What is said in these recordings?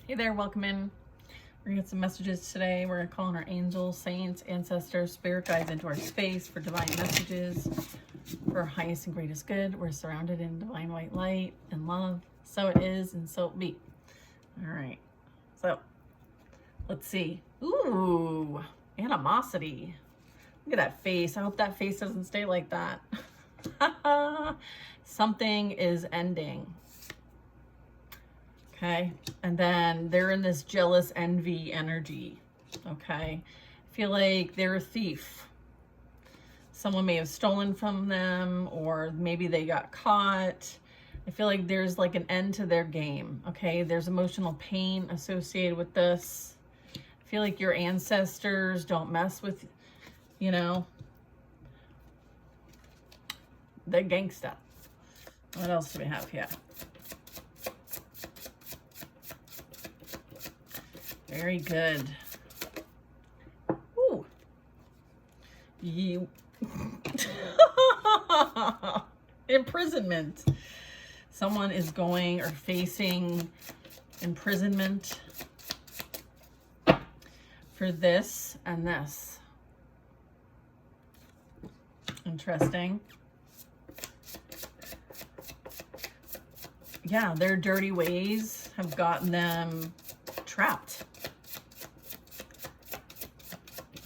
Hey there, welcome in. We're gonna get some messages today. We're gonna call on our angels, saints, ancestors, spirit guides into our space for divine messages for our highest and greatest good. We're surrounded in divine white light and love. So it is and so it be. All right, so let's see. Ooh, animosity. Look at that face. I hope that face doesn't stay like that. Something is ending. Okay, and then they're in this jealous envy energy. Okay, I feel like they're a thief. Someone may have stolen from them, or maybe they got caught. I feel like there's like an end to their game. Okay, there's emotional pain associated with this. I feel like your ancestors don't mess with, you know, the gangsta. What else do we have here? Very good. Ooh. You. Imprisonment. Someone is going or facing imprisonment for this and this. Interesting. Yeah, their dirty ways have gotten them trapped.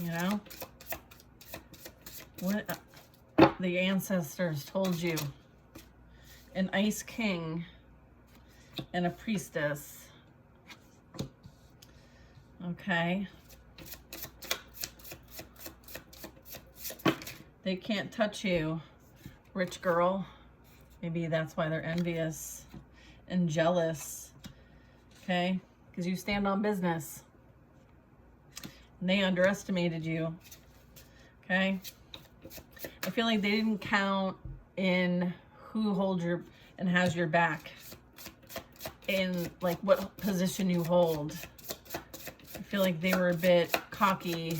You know, what the ancestors told you. An ice king and a priestess. Okay. They can't touch you, rich girl. Maybe that's why they're envious and jealous. Okay, because you stand on business. And they underestimated you. Okay, I feel like they didn't count in who holds your and has your back, in like what position you hold. I feel like they were a bit cocky.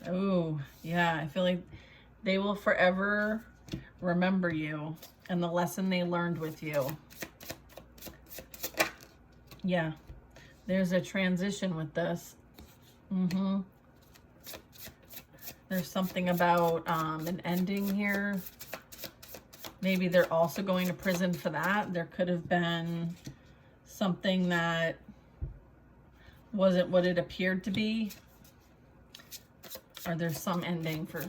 Oh yeah, I feel like they will forever remember you and the lesson they learned with you. Yeah, there's a transition with this. There's something about an ending here. Maybe they're also going to prison for that. There could have been something that wasn't what it appeared to be. Or there's some ending for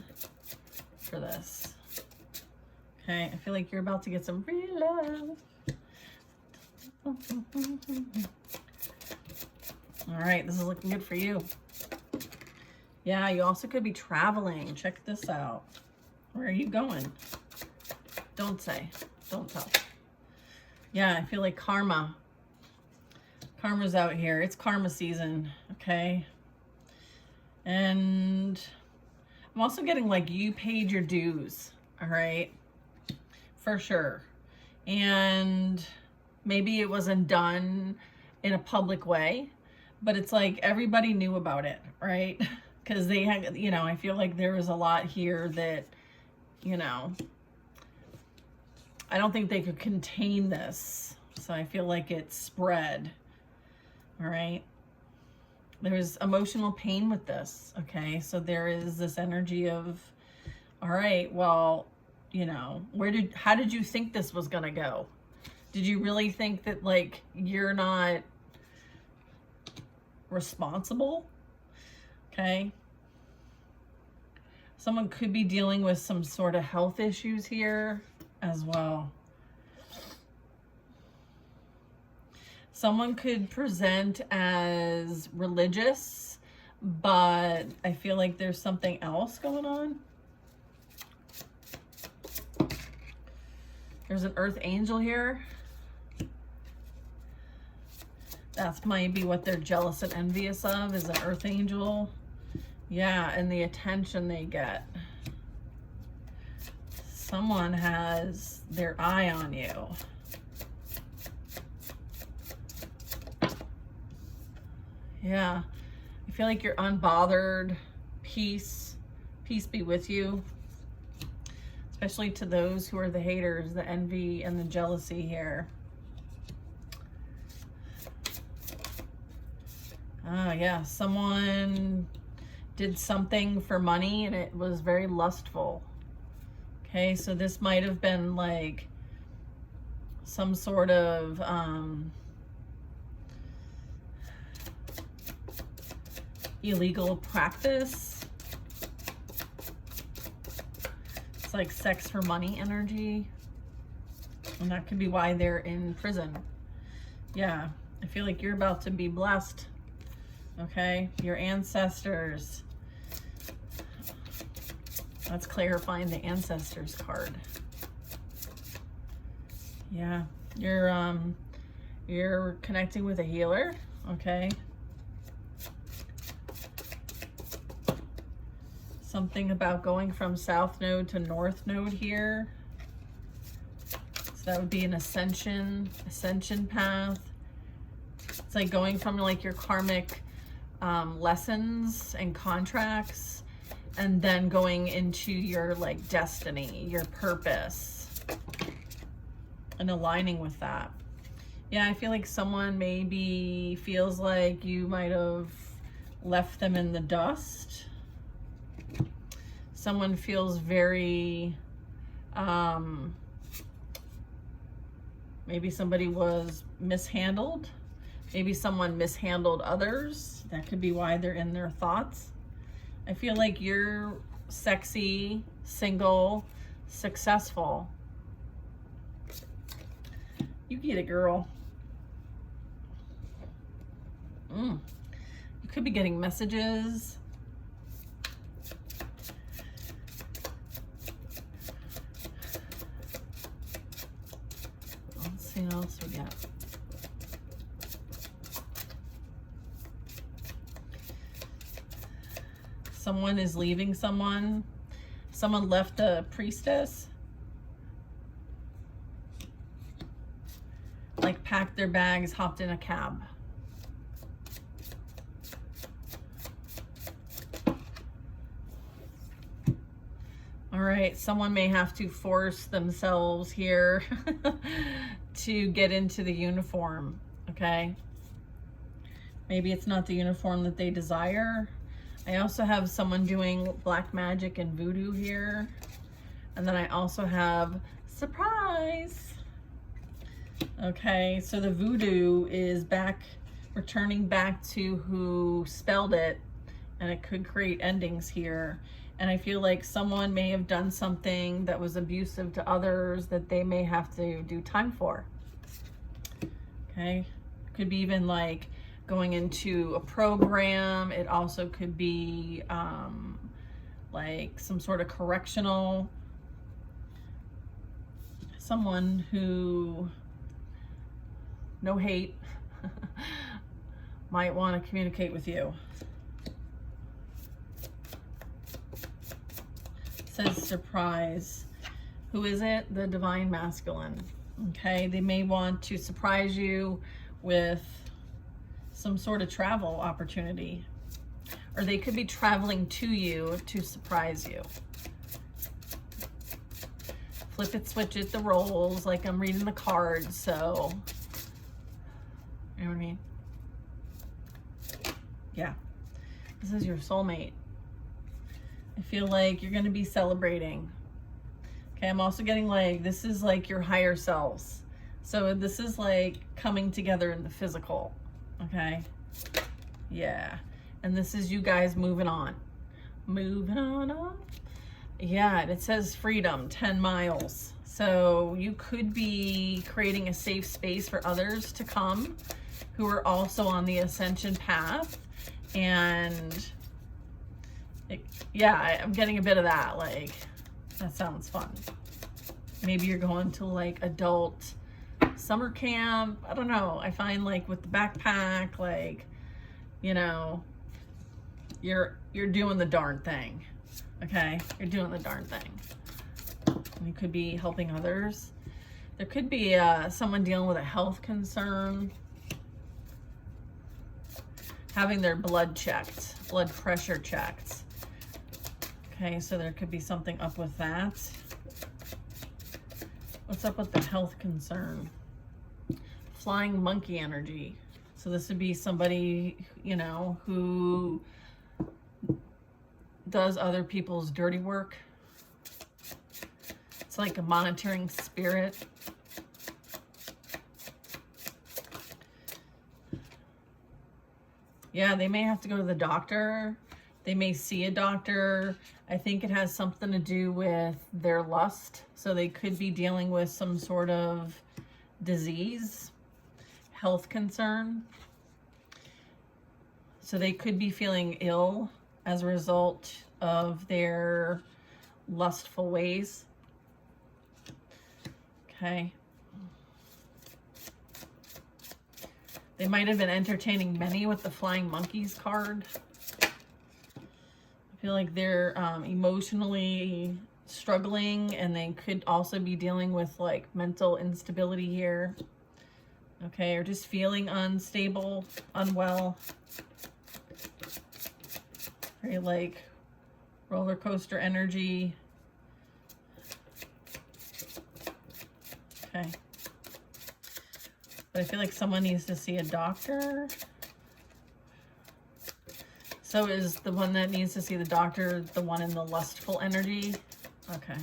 this. Okay, I feel like you're about to get some real love. All right, this is looking good for you. Yeah, you also could be traveling. Check this out. Where are you going? Don't say. Don't tell. Yeah, I feel like karma. Karma's out here. It's karma season, okay? And I'm also getting like you paid your dues, all right? For sure. And maybe it wasn't done in a public way, but it's like everybody knew about it, right? Because they had, you know, I feel like there was a lot here that, you know, I don't think they could contain this. So I feel like it spread, all right? There's emotional pain with this, okay? So there is this energy of, all right, well, you know, how did you think this was gonna go? Did you really think that like you're not responsible? Okay. Someone could be dealing with some sort of health issues here as well. Someone could present as religious, but I feel like there's something else going on. There's an earth angel here. That's maybe what they're jealous and envious of, is an earth angel. Yeah, and the attention they get. Someone has their eye on you. Yeah, I feel like you're unbothered. Peace be with you. Especially to those who are the haters, the envy and the jealousy here. Yeah, someone did something for money and it was very lustful. Okay, so this might have been like some sort of illegal practice. It's like sex for money energy. And that could be why they're in prison. Yeah, I feel like you're about to be blessed. Okay, your ancestors. That's clarifying the ancestors card. Yeah, you're connecting with a healer. Okay. Something about going from south node to north node here. So that would be an ascension path. It's like going from like your karmic lessons and contracts, and then going into your like destiny, your purpose, and aligning with that. Yeah, I feel like someone maybe feels like you might have left them in the dust. Someone feels very, maybe somebody was mishandled. Maybe someone mishandled others. That could be why they're in their thoughts. I feel like you're sexy, single, successful. You get it, girl. You could be getting messages. Let's see what else we got. Someone is leaving someone. Someone left a priestess. Like packed their bags, hopped in a cab. All right, someone may have to force themselves here to get into the uniform, okay? Maybe it's not the uniform that they desire. I also have someone doing black magic and voodoo here. And then I also have surprise. Okay, so the voodoo is back, returning back to who spelled it, and it could create endings here. And I feel like someone may have done something that was abusive to others that they may have to do time for. Okay, could be even like going into a program. It also could be like some sort of correctional. Someone who, no hate, might want to communicate with you. It says surprise. Who is it? The divine masculine. Okay, they may want to surprise you with some sort of travel opportunity, or they could be traveling to you to surprise you. Flip it, switch it, the roles, like I'm reading the cards, so you know what I mean? Yeah, this is your soulmate. I feel like you're going to be celebrating. Okay, I'm also getting like, this is like your higher selves. So this is like coming together in the physical. Okay, yeah, and this is you guys moving on. Yeah, and it says freedom, 10 miles. So you could be creating a safe space for others to come who are also on the ascension path. And yeah, I'm getting a bit of that. Like, that sounds fun. Maybe you're going to like adult summer camp. I don't know. I find like with the backpack, like, you know, you're doing the darn thing. Okay, you're doing the darn thing. You could be helping others. There could be someone dealing with a health concern, having their blood checked, blood pressure checked. Okay, so there could be something up with that. What's up with the health concern? Flying monkey energy. So this would be somebody, you know, who does other people's dirty work. It's like a monitoring spirit. Yeah, they may have to go to the doctor. They may see a doctor. I think it has something to do with their lust. So they could be dealing with some sort of disease, health concern. So they could be feeling ill as a result of their lustful ways. Okay. They might have been entertaining many with the flying monkeys card. I feel like they're emotionally struggling, and they could also be dealing with like mental instability here. Okay, or just feeling unstable, unwell. Very like roller coaster energy. Okay. But I feel like someone needs to see a doctor. So is the one that needs to see the doctor the one in the lustful energy? Okay.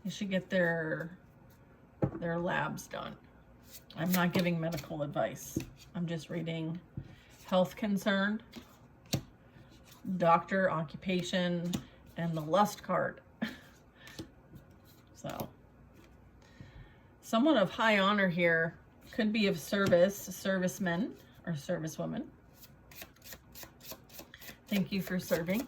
They should get their labs done. I'm not giving medical advice. I'm just reading health concern, doctor, occupation, and the lust card. So, someone of high honor here could be of service, servicemen or servicewomen. Thank you for serving.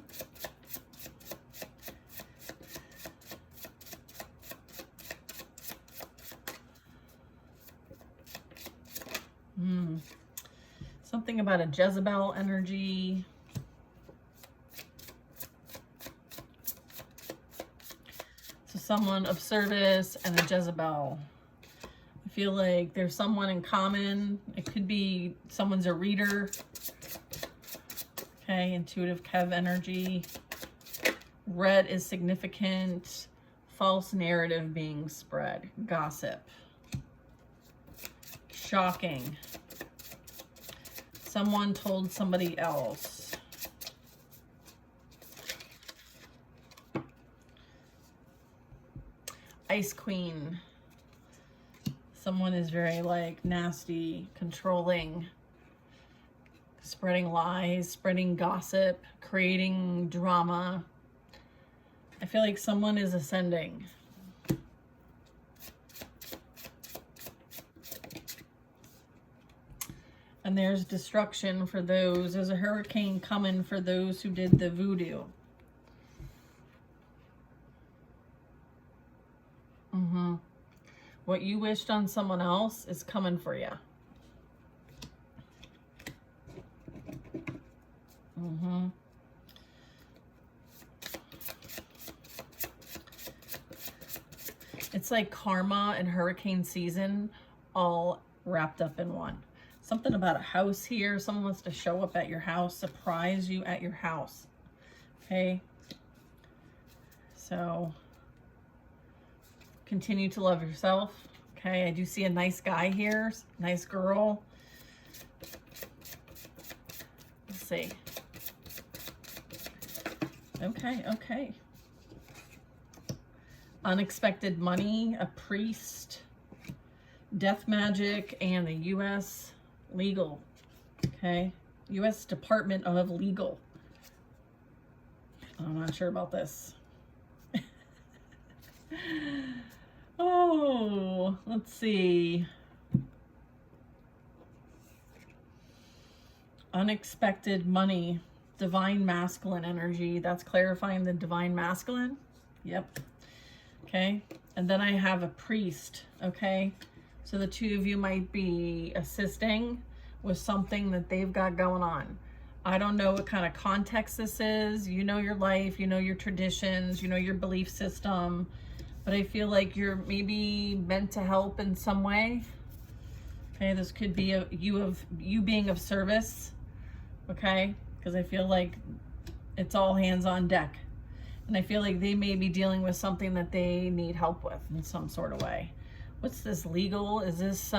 Something about a Jezebel energy. So someone of service and a Jezebel. I feel like there's someone in common. It could be someone's a reader. Okay, intuitive Kev energy. Red is significant. False narrative being spread. Gossip. Shocking. Someone told somebody else. Ice Queen. Someone is very like nasty, controlling, spreading lies, spreading gossip, creating drama. I feel like someone is ascending. And there's destruction for those. There's a hurricane coming for those who did the voodoo. What you wished on someone else is coming for you. It's like karma and hurricane season all wrapped up in one. Something about a house here. Someone wants to show up at your house, surprise you at your house. Okay. So continue to love yourself. Okay. I do see a nice guy here. Nice girl. Let's see. Okay. Okay. Unexpected money, a priest, death magic, and the U.S. legal. Okay. U.S. Department of Legal. I'm not sure about this. Oh, let's see. Unexpected money, divine masculine energy. That's clarifying the divine masculine. Yep. Okay. And then I have a priest. Okay. So the two of you might be assisting with something that they've got going on. I don't know what kind of context this is. You know your life, you know your traditions, you know your belief system. But I feel like you're maybe meant to help in some way. Okay, this could be you being of service. Okay, because I feel like it's all hands on deck. And I feel like they may be dealing with something that they need help with in some sort of way. What's this legal? Is this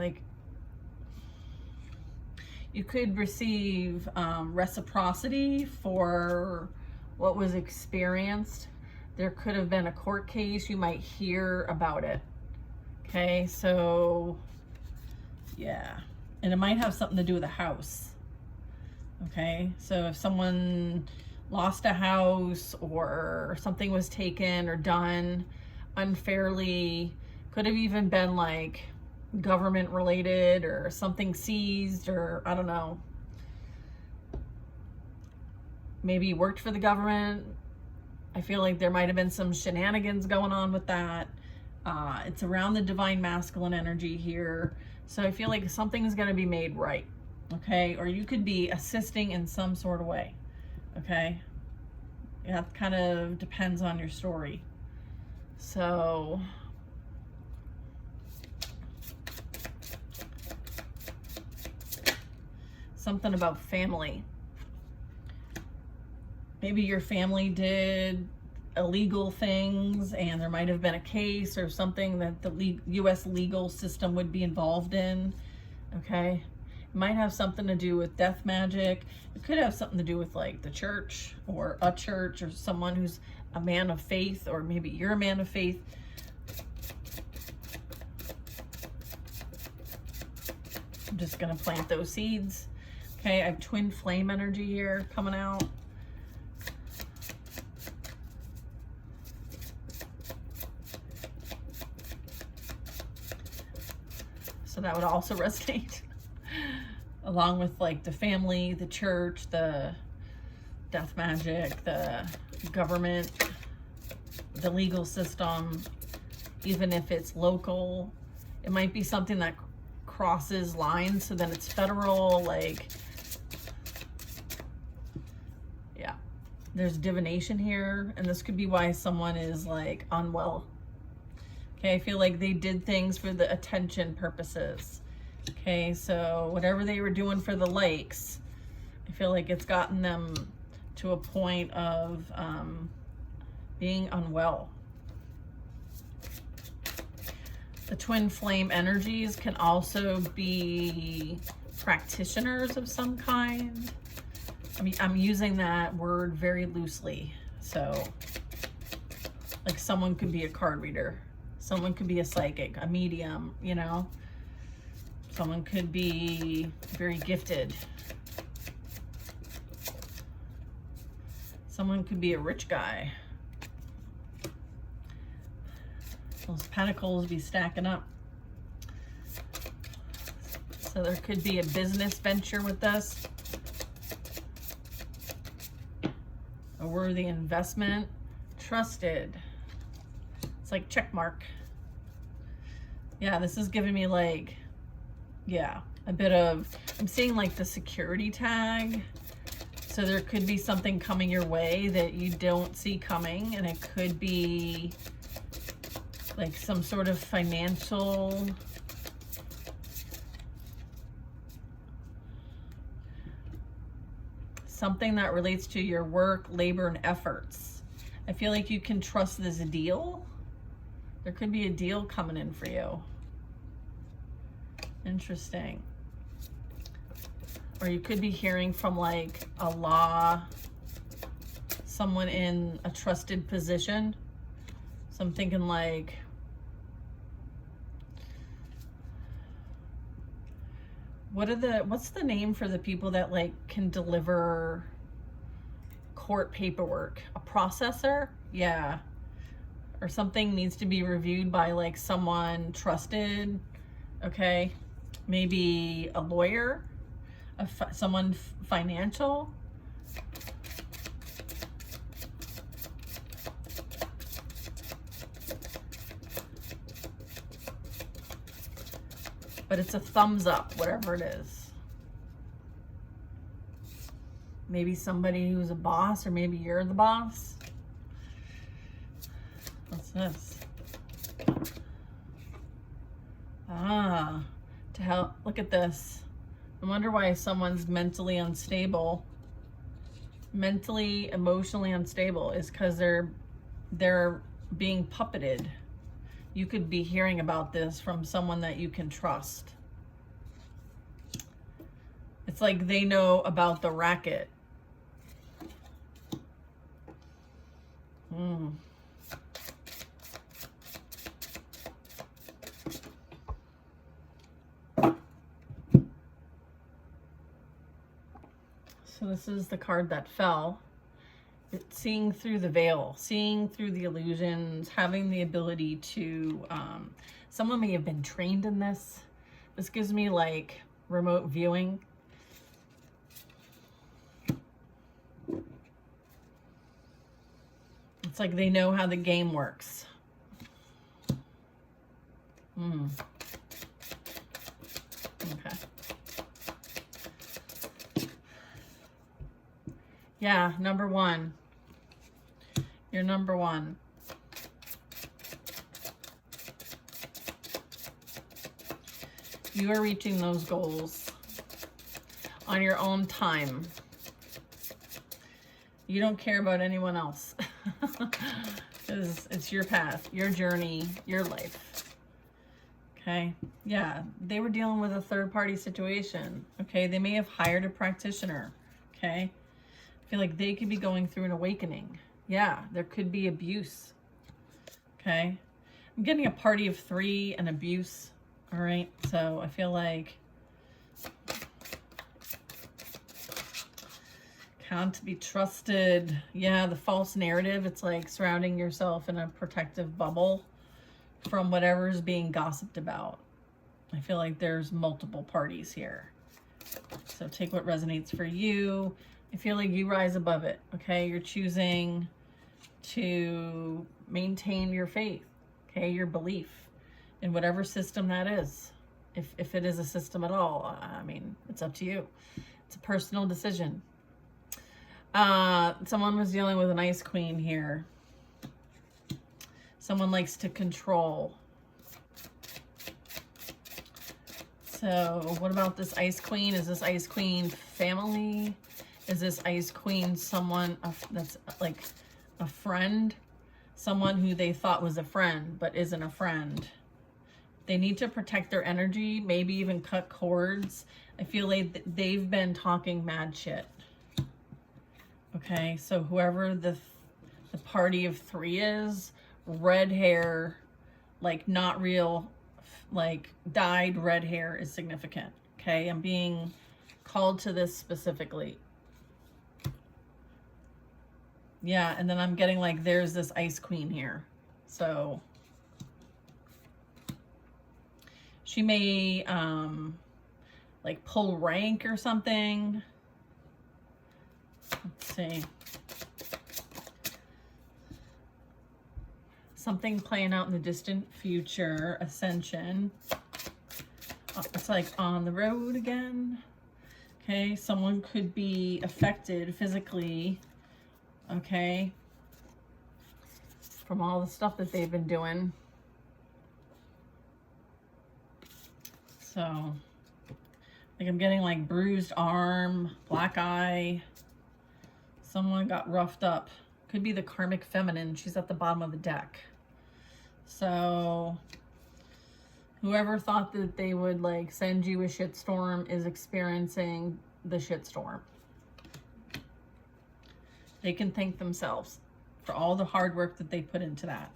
like you could receive reciprocity for what was experienced. There could have been a court case. You might hear about it. Okay, so yeah. And it might have something to do with a house. Okay, so if someone lost a house or something was taken or done unfairly, could have even been like government related or something seized, or I don't know. Maybe you worked for the government. I feel like there might have been some shenanigans going on with that. It's around the divine masculine energy here. So I feel like something's going to be made right. Okay. Or you could be assisting in some sort of way. Okay. That kind of depends on your story. So something about family. Maybe your family did illegal things and there might have been a case or something that the U.S. legal system would be involved in. Okay. It might have something to do with death magic. It could have something to do with like the church or a church or someone who's a man of faith, or maybe you're a man of faith. I'm just going to plant those seeds. Okay. I have twin flame energy here coming out. So that would also resonate along with like the family, the church, the death magic, the government, the legal system. Even if it's local, it might be something that crosses lines. So then it's federal, like, yeah, there's divination here. And this could be why someone is like unwell. Okay, I feel like they did things for the attention purposes. Okay, so whatever they were doing for the likes, I feel like it's gotten them to a point of being unwell. The twin flame energies can also be practitioners of some kind. I mean, I'm using that word very loosely. So, like someone could be a card reader. Someone could be a psychic, a medium, you know. Someone could be very gifted. Someone could be a rich guy. Those pentacles be stacking up. So there could be a business venture with this. A worthy investment. Trusted. It's like check mark. Yeah, this is giving me like, yeah, a bit of, I'm seeing like the security tag. So there could be something coming your way that you don't see coming, and it could be like some sort of financial something that relates to your work, labor, and efforts. I feel like you can trust this deal. There could be a deal coming in for you. Interesting. Or you could be hearing from like a law, someone in a trusted position. So I'm thinking like, what's the name for the people that like can deliver court paperwork? A processor? Yeah. Or something needs to be reviewed by like someone trusted. Okay. Maybe a lawyer, someone financial. But it's a thumbs up, whatever it is. Maybe somebody who's a boss, or maybe you're the boss. What's this? To help, look at this. I wonder why someone's mentally unstable. Mentally, emotionally unstable is because they're being puppeted. You could be hearing about this from someone that you can trust. It's like they know about the racket. So this is the card that fell. It's seeing through the veil, seeing through the illusions, having the ability to, someone may have been trained in this. This gives me like remote viewing. It's like they know how the game works. Okay. Yeah, number one. You're number one. You are reaching those goals on your own time. You don't care about anyone else. Because it's your path, your journey, your life. Okay? Yeah, they were dealing with a third-party situation. Okay? They may have hired a practitioner. Okay? I feel like they could be going through an awakening. Yeah, there could be abuse. Okay? I'm getting a party of 3 and abuse. All right? So I feel like can't be trusted. Yeah, the false narrative. It's like surrounding yourself in a protective bubble from whatever is being gossiped about. I feel like there's multiple parties here. So take what resonates for you. I feel like you rise above it, okay? You're choosing to maintain your faith, okay? Your belief in whatever system that is. If it is a system at all, I mean, it's up to you. It's a personal decision. Someone was dealing with an ice queen here. Someone likes to control. So what about this ice queen? Is this ice queen family? Is this ice queen someone that's like a friend? Someone who they thought was a friend but isn't a friend. They need to protect their energy, maybe even cut cords. I feel like they've been talking mad shit. Okay, so whoever the party of 3 is, red hair, like not real, like dyed red hair is significant. Okay, I'm being called to this specifically. Yeah, and then I'm getting like there's this ice queen here. So she may like pull rank or something. Let's see. Something playing out in the distant future. Ascension. Oh, it's like on the road again. Okay, someone could be affected physically. Okay. From all the stuff that they've been doing. So, like I'm getting like bruised arm, black eye. Someone got roughed up. Could be the karmic feminine. She's at the bottom of the deck. So whoever thought that they would like send you a shitstorm is experiencing the shitstorm. They can thank themselves for all the hard work that they put into that.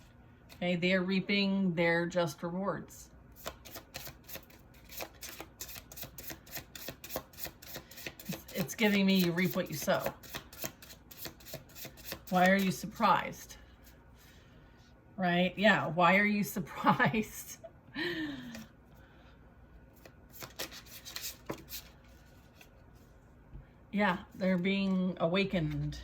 Okay, they are reaping their just rewards. It's giving me you reap what you sow. Why are you surprised? Right? Yeah, why are you surprised? Yeah, they're being awakened.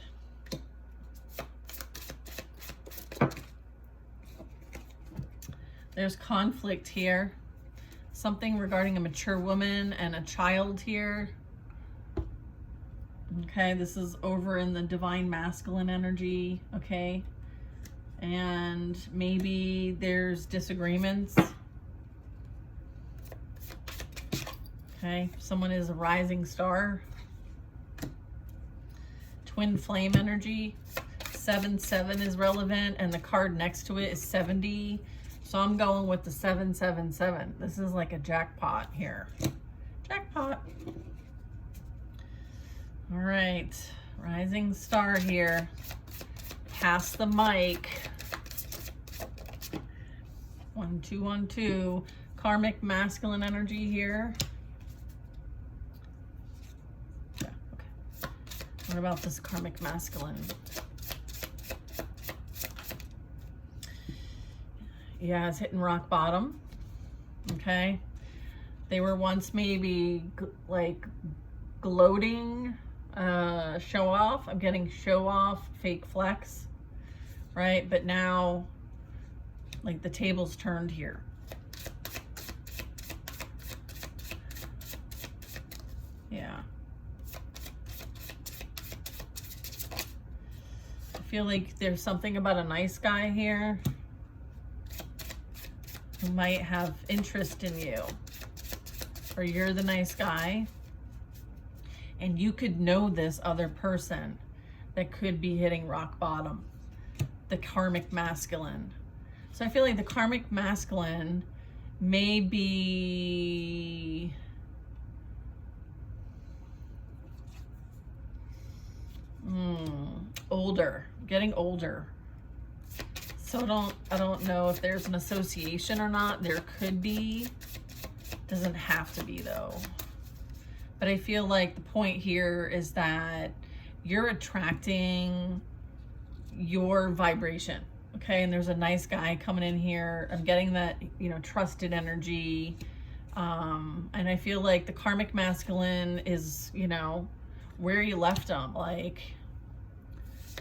There's conflict here. Something regarding a mature woman and a child here. Okay, this is over in the divine masculine energy, okay? And maybe there's disagreements. Okay, someone is a rising star. Twin flame energy. 7-7 is relevant, and the card next to it is 70. So I'm going with the 777. This is like a jackpot here. Jackpot. All right, rising star here. Pass the mic. 1, 2, 1, 2. Karmic masculine energy here. Yeah, okay. What about this karmic masculine? Yeah, it's hitting rock bottom. Okay. They were once maybe like gloating, show off. I'm getting show off, fake flex, right? But now, like, the tables turned here. Yeah. I feel like there's something about a nice guy here who might have interest in you, or you're the nice guy, and you could know this other person that could be hitting rock bottom, the karmic masculine. So I feel like the karmic masculine may be older, getting older. So I don't know if there's an association or not. There could be. Doesn't have to be though. But I feel like the point here is that you're attracting your vibration. Okay, and there's a nice guy coming in here. I'm getting that, you know, trusted energy. And I feel like the karmic masculine is, you know, where you left them. Like,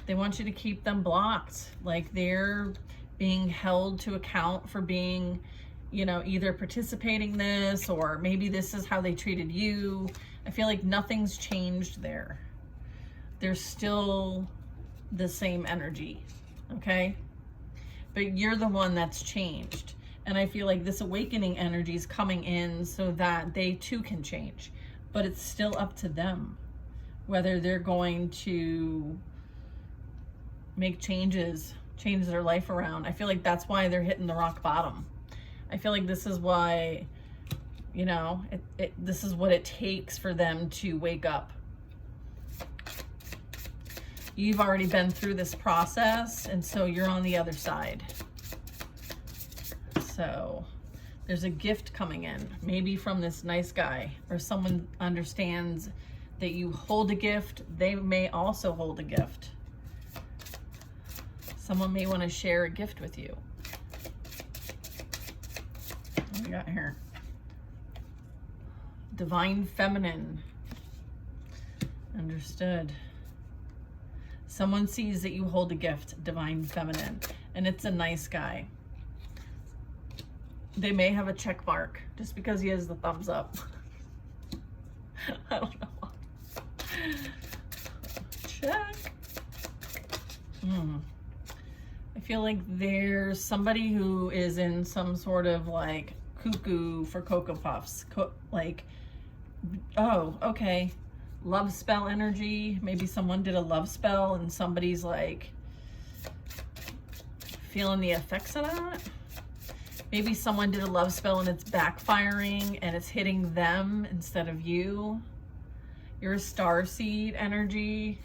they want you to keep them blocked. Like, they're being held to account for being, you know, either participating this, or maybe this is how they treated you. I feel like nothing's changed there. There's still the same energy, okay? But you're the one that's changed. And I feel like this awakening energy is coming in so that they too can change. But it's still up to them whether they're going to make changes, change their life around. I feel like that's why they're hitting the rock bottom. I feel like this is why, you know, this is what it takes for them to wake up. You've already been through this process, and so you're on the other side. So there's a gift coming in, maybe from this nice guy, or someone understands that you hold a gift. They may also hold a gift. Someone may want to share a gift with you. What do we got here? Divine feminine. Understood. Someone sees that you hold a gift, divine feminine, and it's a nice guy. They may have a check mark just because he has the thumbs up. I don't know. Check. I feel like there's somebody who is in some sort of like cuckoo for Cocoa Puffs. Like, oh, okay. Love spell energy. Maybe someone did a love spell and somebody's like feeling the effects of that. Maybe someone did a love spell and it's backfiring and it's hitting them instead of you. You're a starseed energy.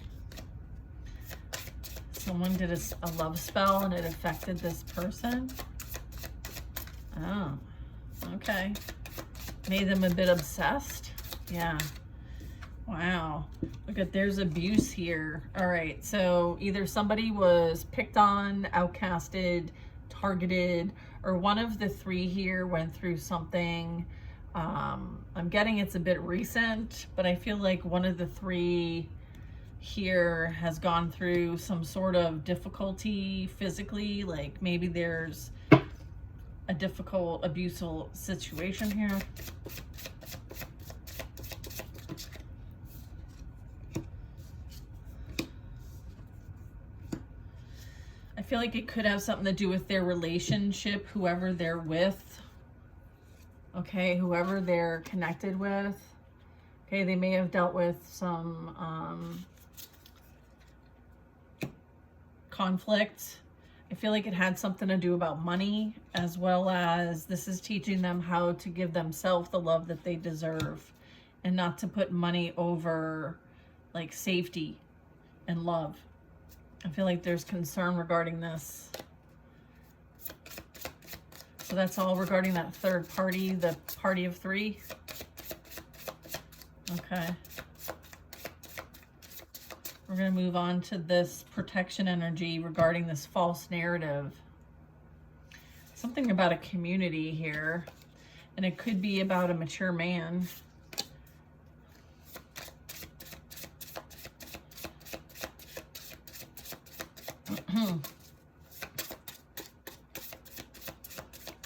Someone did a love spell and it affected this person. Oh, okay. Made them a bit obsessed. Yeah. Wow. Look at, there's abuse here. All right. So either somebody was picked on, outcasted, targeted, or one of the three here went through something. I'm getting it's a bit recent, but I feel like one of the three here has gone through some sort of difficulty physically. Like maybe there's a difficult, abusive situation here. I feel like it could have something to do with their relationship, whoever they're with. Okay, whoever they're connected with. Okay, they may have dealt with some conflict. I feel like it had something to do about money, as well as this is teaching them how to give themselves the love that they deserve and not to put money over like safety and love. I feel like there's concern regarding this. So that's all regarding that third party, the party of three. Okay. We're going to move on to this protection energy regarding this false narrative. Something about a community here, and it could be about a mature man.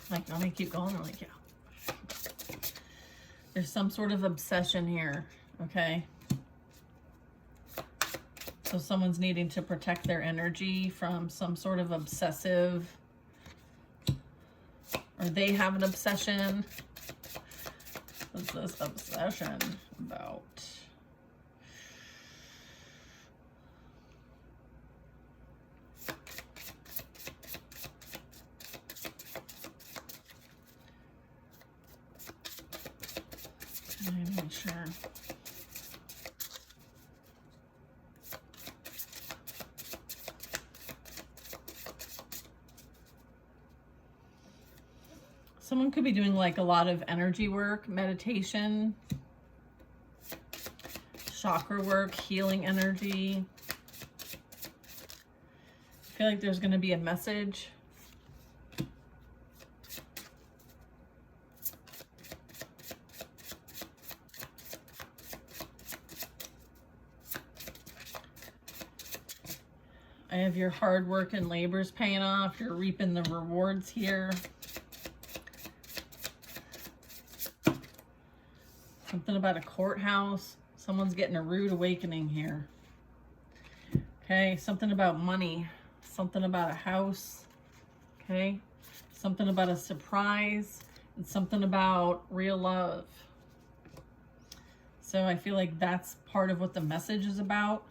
Like, let me keep going. I'm like, yeah. There's some sort of obsession here, okay? So someone's needing to protect their energy from some sort of obsessive, or they have an obsession. What's this obsession about? I'm not sure. Someone could be doing like a lot of energy work, meditation, chakra work, healing energy. I feel like there's going to be a message. I have your hard work and labor's paying off. You're reaping the rewards here. Something about a courthouse. Someone's getting a rude awakening here. Okay, something about money. Something about a house. Okay, something about a surprise. And something about real love. So I feel like that's part of what the message is about.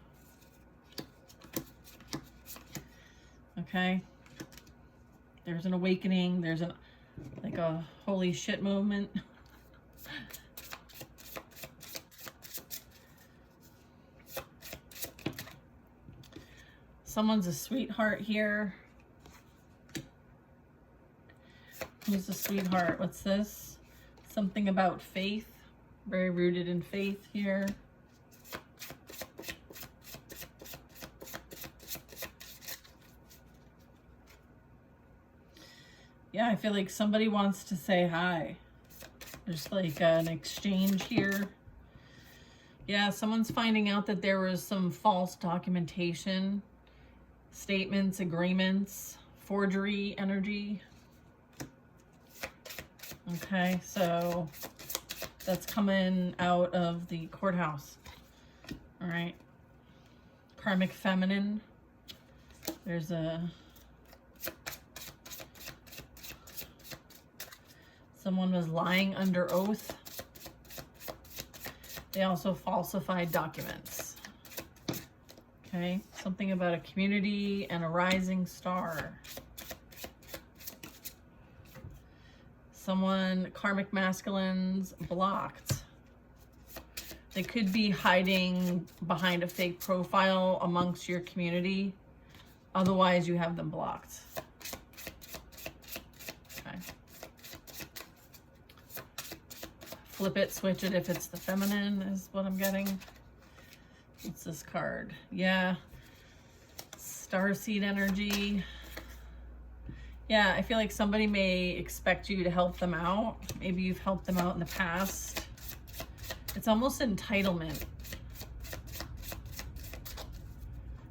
Okay, there's an awakening. There's an like a holy shit moment. Someone's a sweetheart here. Who's the sweetheart? What's this? Something about faith. Very rooted in faith here. Yeah, I feel like somebody wants to say hi. There's like an exchange here. Yeah, someone's finding out that there was some false documentation, statements, agreements, forgery energy. Okay, so that's coming out of the courthouse. All right. Karmic feminine. There's a... Someone was lying under oath. They also falsified documents. Okay, something about a community and a rising star. Someone, karmic masculines, blocked. They could be hiding behind a fake profile amongst your community. Otherwise, you have them blocked. Okay. Flip it, switch it if it's the feminine is what I'm getting. What's this card? Yeah. Starseed energy. Yeah, I feel like somebody may expect you to help them out. Maybe you've helped them out in the past. It's almost entitlement.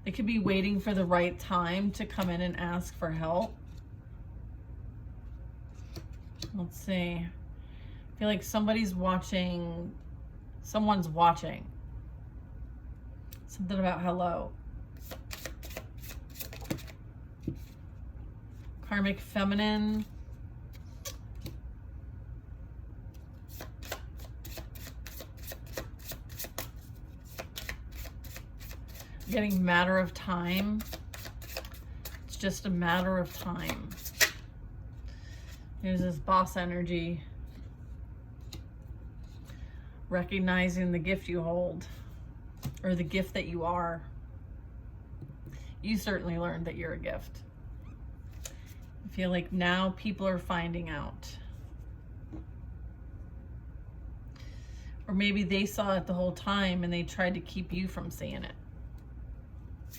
They could be waiting for the right time to come in and ask for help. Let's see. I feel like somebody's watching. Someone's watching. Something about hello. Karmic feminine. Getting matter of time. It's just a matter of time. Here's this boss energy. Recognizing the gift you hold. or the gift that you are. You certainly learned that you're a gift. I feel like now people are finding out. Or maybe they saw it the whole time and they tried to keep you from seeing it.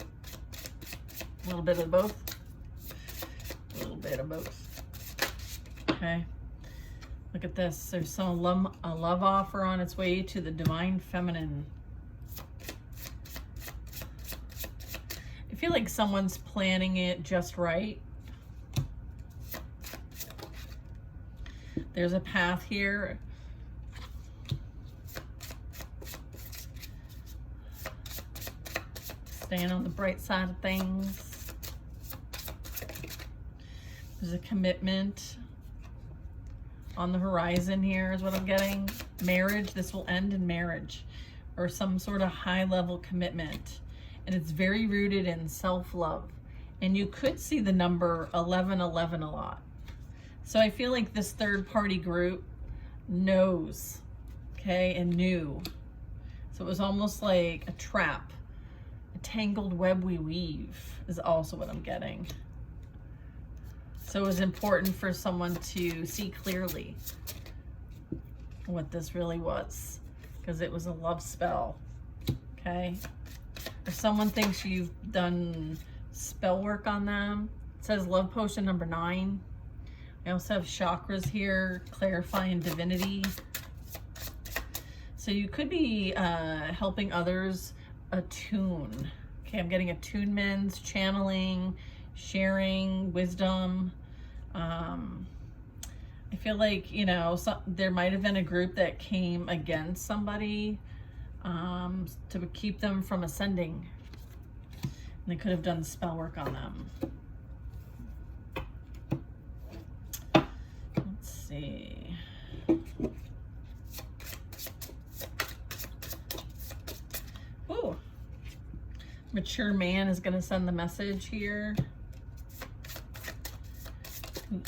A little bit of both. A little bit of both. Okay. Look at this. There's a love offer on its way to the divine feminine. I feel like someone's planning it just right. There's a path here. Staying on the bright side of things. There's a commitment on the horizon here is what I'm getting. Marriage, this will end in marriage or some sort of high level commitment. And it's very rooted in self-love. And you could see the number 1111 a lot. So I feel like this third party group knows, okay, and knew. So it was almost like a trap. A tangled web we weave is also what I'm getting. So it was important for someone to see clearly what this really was, because it was a love spell, okay? Or someone thinks you've done spell work on them. It says love potion number 9. I also have chakras here, clarifying divinity. So you could be helping others attune. Okay, I'm getting attunements, channeling, sharing, wisdom. I feel like, you know, there might have been a group that came against somebody to keep them from ascending. And they could have done spell work on them. Let's see. Ooh. Mature man is going to send the message here.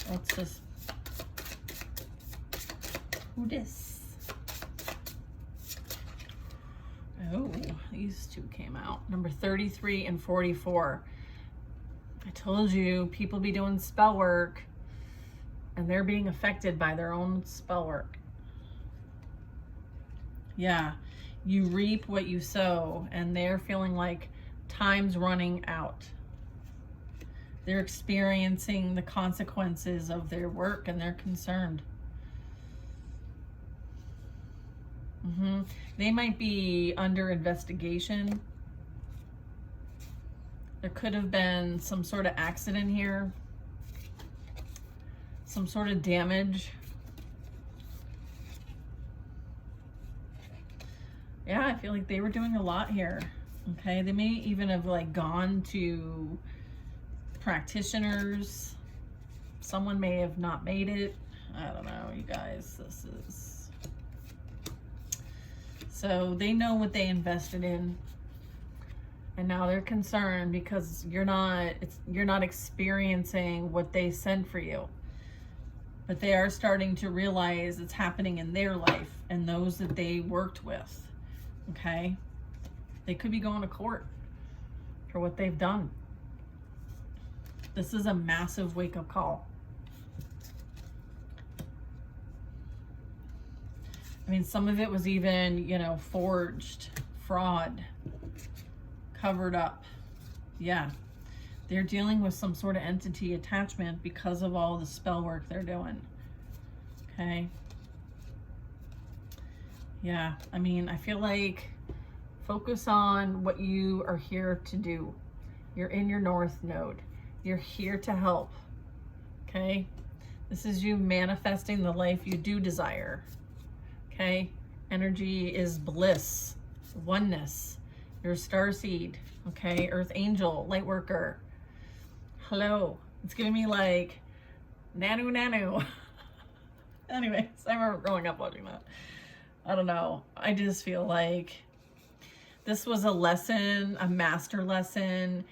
What's this? Who this? Oh, these two came out. Number 33 and 44. I told you, people be doing spell work and they're being affected by their own spell work. Yeah, you reap what you sow, and they're feeling like time's running out. They're experiencing the consequences of their work and they're concerned. They might be under investigation. There could have been some sort of accident here, some sort of damage. Yeah, I feel like they were doing a lot here. Okay, they may even have like gone to practitioners. Someone may have not made it. I don't know, you guys. This is... So they know what they invested in, and now they're concerned because you're not experiencing what they sent for you. But they are starting to realize it's happening in their life and those that they worked with. Okay? They could be going to court for what they've done. This is a massive wake-up call. I mean, some of it was even, you know, forged, fraud, covered up. Yeah. They're dealing with some sort of entity attachment because of all the spell work they're doing. Okay. Yeah. I mean, I feel like focus on what you are here to do. You're in your North Node. You're here to help. Okay. This is you manifesting the life you do desire. Okay, energy is bliss, oneness. You're a starseed, okay? Earth angel, light worker. Hello. It's giving me like nanu nanu. Anyways, I remember growing up watching that. I don't know. I just feel like this was a lesson, a master lesson.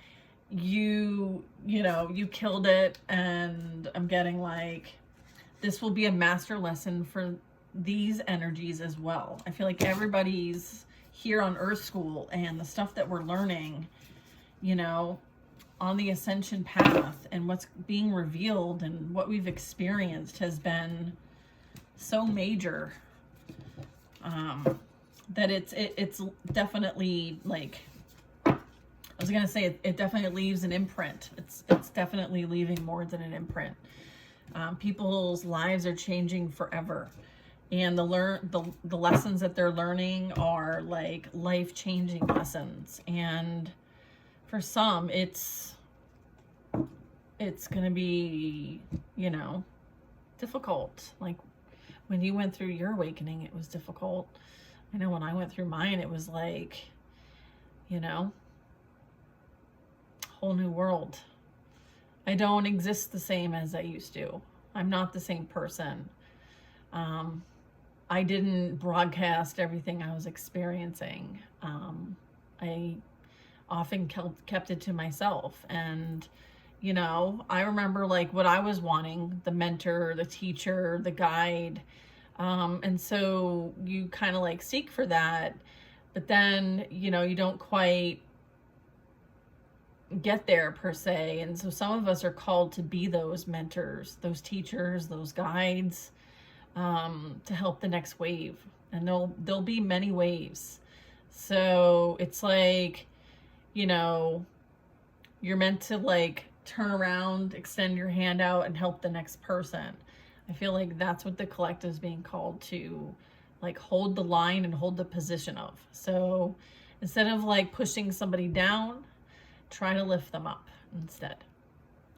You know, you killed it, and I'm getting like this will be a master lesson for these energies as well. I feel like everybody's here on Earth School and the stuff that we're learning, you know, on the ascension path, and what's being revealed and what we've experienced has been so major, that it's definitely, like, I was gonna say it definitely leaves an imprint. It's definitely leaving more than an imprint. People's lives are changing forever, and the lessons that they're learning are like life-changing lessons. And for some, it's gonna be, you know, difficult. Like when you went through your awakening, it was difficult. I know when I went through mine, it was like, you know, whole new world. I don't exist the same as I used to. I'm not the same person. I didn't broadcast everything I was experiencing. I often kept it to myself. And, you know, I remember like what I was wanting, the mentor, the teacher, the guide. And so you kind of like seek for that, but then, you know, you don't quite get there per se. And so some of us are called to be those mentors, those teachers, those guides, to help the next wave. And there'll be many waves. So it's like, you know, you're meant to like turn around, extend your hand out, and help the next person. I feel like that's what the collective is being called to, like, hold the line and hold the position of. So instead of like pushing somebody down, try to lift them up instead.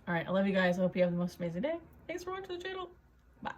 All right, I love you guys. I hope you have the most amazing day. Thanks for watching the channel. Bye.